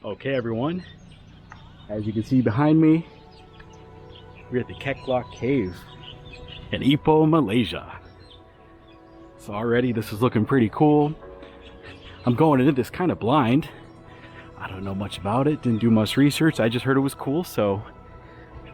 Okay, everyone, as you can see behind me, we're at the Kek Lok Cave in Ipoh, Malaysia. So already this is looking pretty cool. I'm going into this kind of blind. I don't know much about it, didn't do much research. I just heard it was cool, so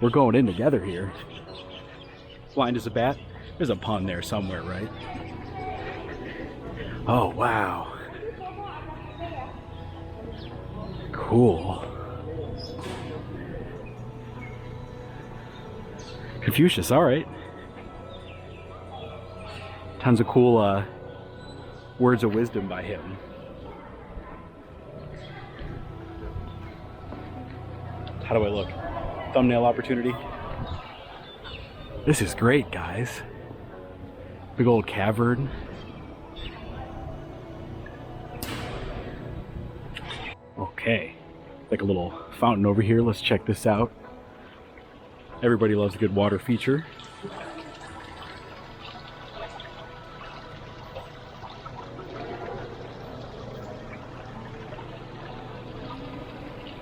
we're going in together here. Blind as a bat. There's a pun there somewhere, right? Oh, wow. Cool. Confucius, all right. Tons of cool words of wisdom by him. How do I look? Thumbnail opportunity? This is great, guys. Big old cavern. Okay, like a little fountain over here. Let's check this out. Everybody loves a good water feature.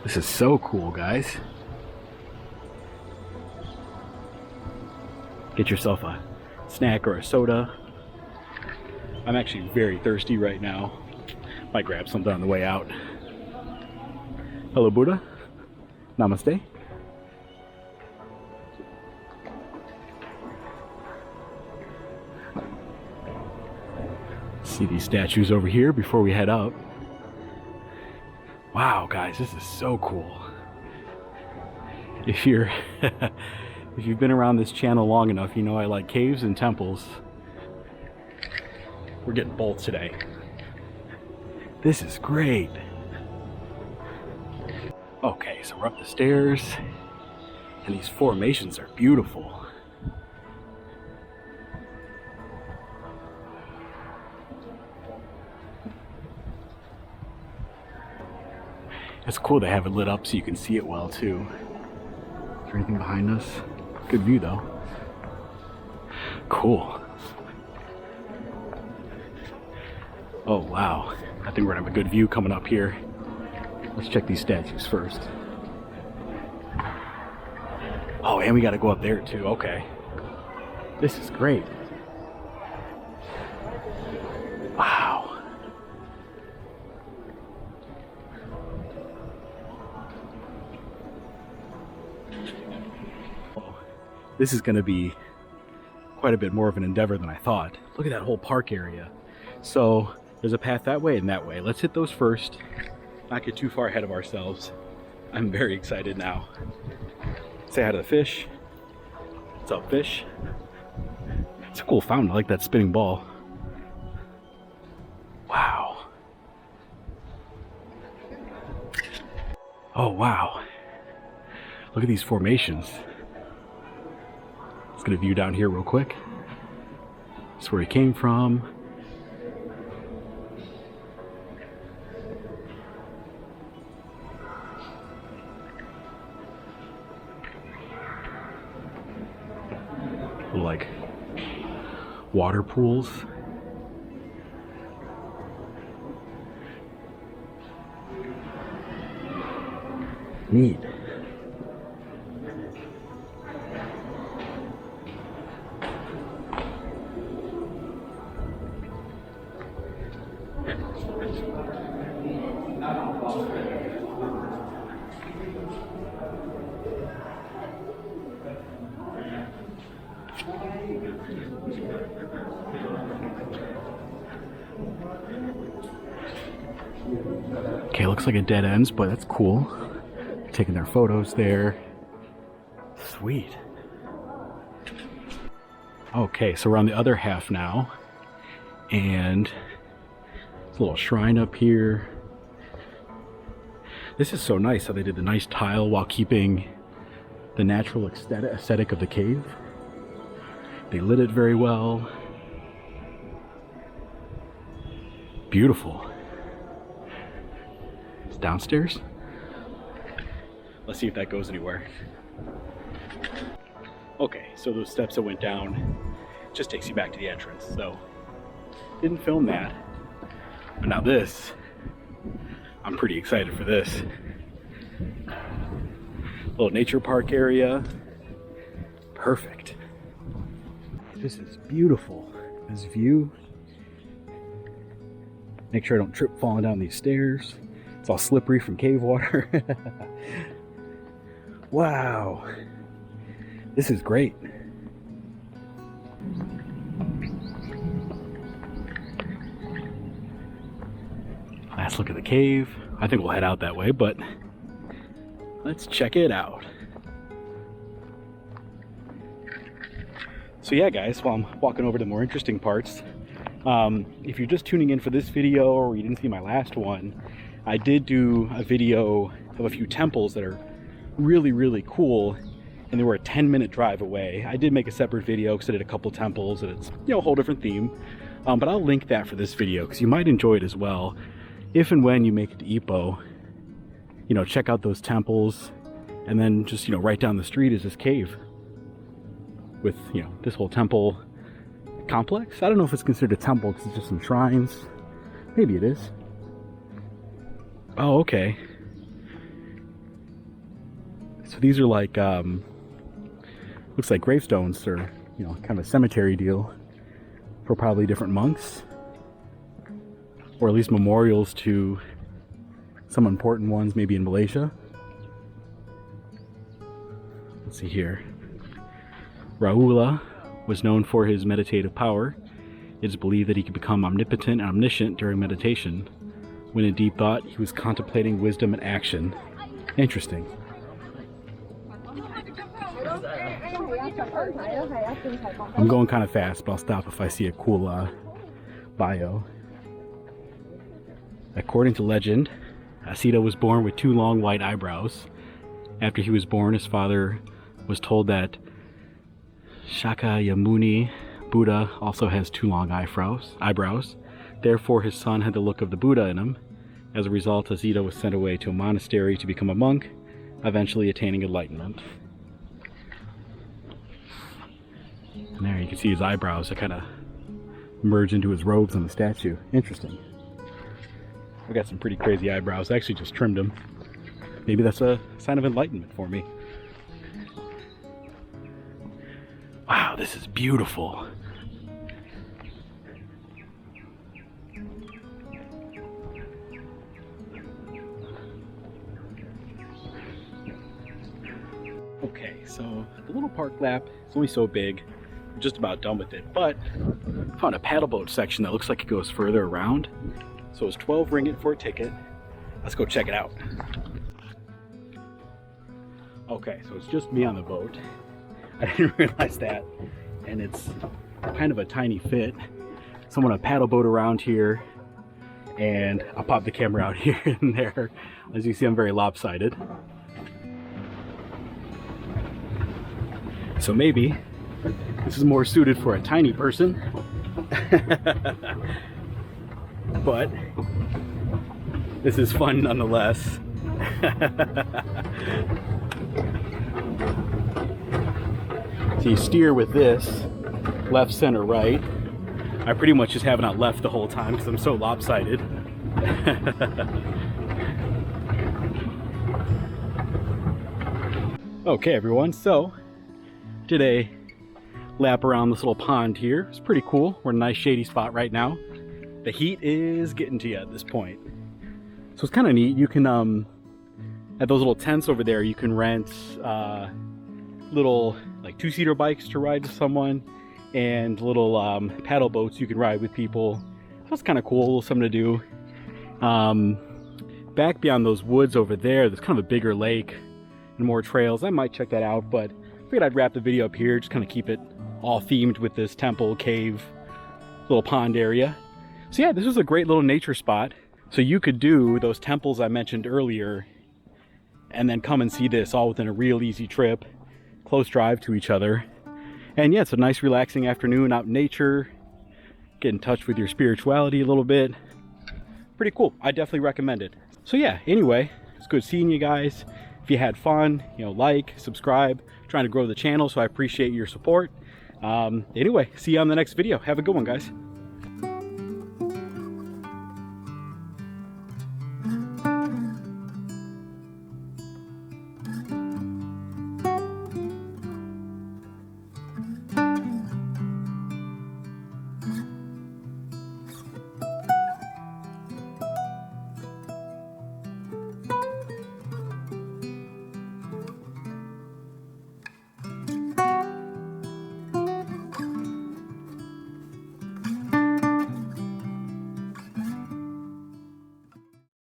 This is so cool, guys. Get yourself a snack or a soda. I'm actually very thirsty right now. Might grab something on the way out. Hello, Buddha. Namaste. See these statues over here before we head up. Wow, guys, this is so cool. If you're if you've been around this channel long enough, you know I like caves and temples. We're getting both today. This is great. Okay, so we're up the stairs, and these formations are beautiful. It's cool to have it lit up so you can see it well too. Is there anything behind us? Good view though. Cool. Oh wow, I think we're gonna have a good view coming up here. Let's check these statues first. Oh, and we gotta go up there too, okay. This is great. Wow. Oh, this is gonna be quite a bit more of an endeavor than I thought. Look at that whole park area. So there's a path that way and that way. Let's hit those first. Not get too far ahead of ourselves. I'm very excited now. Say hi to the fish. What's up, fish? It's a cool fountain. I like that spinning ball. Wow. Oh, wow. Look at these formations. Let's get a view down here real quick. That's where he came from. Like water pools. Neat. Okay, looks like it dead ends, but that's cool. They're taking their photos there. Sweet. Okay, so we're on the other half now. And there's a little shrine up here. This is so nice how they did the nice tile while keeping the natural aesthetic of the cave. They lit it very well. Beautiful. It's downstairs. Let's see if that goes anywhere. Okay, so those steps that went down just takes you back to the entrance. So didn't film that. But now this, I'm pretty excited for this. Little nature park area. Perfect. This is beautiful. This view. Make sure I don't trip falling down these stairs. It's all slippery from cave water. Wow. This is great. Last look at the cave. I think we'll head out that way, but let's check it out. So yeah, guys, while I'm walking over to the more interesting parts, if you're just tuning in for this video or you didn't see my last one, I did do a video of a few temples that are really, really cool, and they were a 10-minute drive away. I did make a separate video because I did a couple temples and it's, you know, a whole different theme. But I'll link that for this video because you might enjoy it as well. If and when you make it to Ipoh, you know, check out those temples, and then just, you know, right down the street is this cave with, you know, this whole temple complex. I don't know if it's considered a temple because it's just some shrines. Maybe it is. Oh, okay. So these are like, looks like gravestones, or, you know, kind of a cemetery deal for probably different monks, or at least memorials to some important ones, maybe in Malaysia. Let's see here. Rahula was known for his meditative power. It is believed that he could become omnipotent and omniscient during meditation. When in deep thought, he was contemplating wisdom and action. Interesting. I'm going kind of fast, but I'll stop if I see a cool bio. According to legend, Sita was born with 2 long white eyebrows. After he was born, his father was told that Shakyamuni Buddha also has 2 long eyebrows. Therefore, his son had the look of the Buddha in him. As a result, Sita was sent away to a monastery to become a monk, eventually attaining enlightenment. And there you can see his eyebrows that kind of merge into his robes on the statue. Interesting. I've got some pretty crazy eyebrows. I actually just trimmed them. Maybe that's a sign of enlightenment for me. Wow, this is beautiful. Okay, so the little park lap is only so big. We're just about done with it, but I found a paddle boat section that looks like it goes further around. So it's 12 ringgit for a ticket. Let's go check it out. Okay, so it's just me on the boat. I didn't realize that. And it's kind of a tiny fit. So I'm gonna paddle boat around here, and I'll pop the camera out here and there. As you see, I'm very lopsided. So maybe this is more suited for a tiny person. But this is fun nonetheless. So you steer with this, left, center, right. I pretty much just have it on left the whole time because I'm so lopsided. Okay, everyone, so did a lap around this little pond here. It's pretty cool. We're in a nice shady spot right now. The heat is getting to you at this point. So it's kind of neat. You can, at those little tents over there, you can rent little like 2-seater bikes to ride with someone, and little paddle boats you can ride with people. That's kind of cool, something to do. Back beyond those woods over there, there's kind of a bigger lake and more trails. I might check that out, but I figured I'd wrap the video up here, just kind of keep it all themed with this temple, cave, little pond area. So yeah, this was a great little nature spot. So you could do those temples I mentioned earlier and then come and see this all within a real easy trip, close drive to each other. And yeah, it's a nice relaxing afternoon out in nature, get in touch with your spirituality a little bit. Pretty cool. I definitely recommend it. So yeah, anyway, it's good seeing you guys. If you had fun, you know, like, subscribe, trying to grow the channel, so I appreciate your support. Anyway, see you on the next video. Have a good one, guys.